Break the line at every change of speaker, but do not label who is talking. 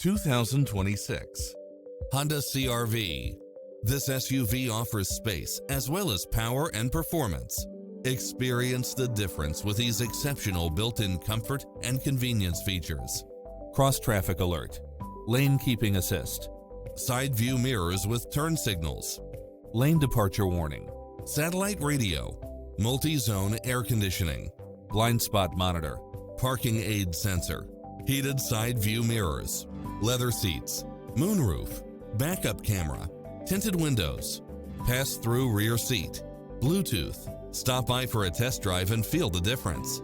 2026 Honda CR-V. This SUV offers space as well as power and performance. Experience the difference with these exceptional built-in comfort and convenience features. Cross-traffic alert, lane keeping assist, side view mirrors with turn signals, lane departure warning, satellite radio, multi-zone air conditioning, blind spot monitor, parking aid sensor, heated side view mirrors, leather seats, moonroof, backup camera, tinted windows, pass-through rear seat, Bluetooth. Stop by for a test drive and feel the difference.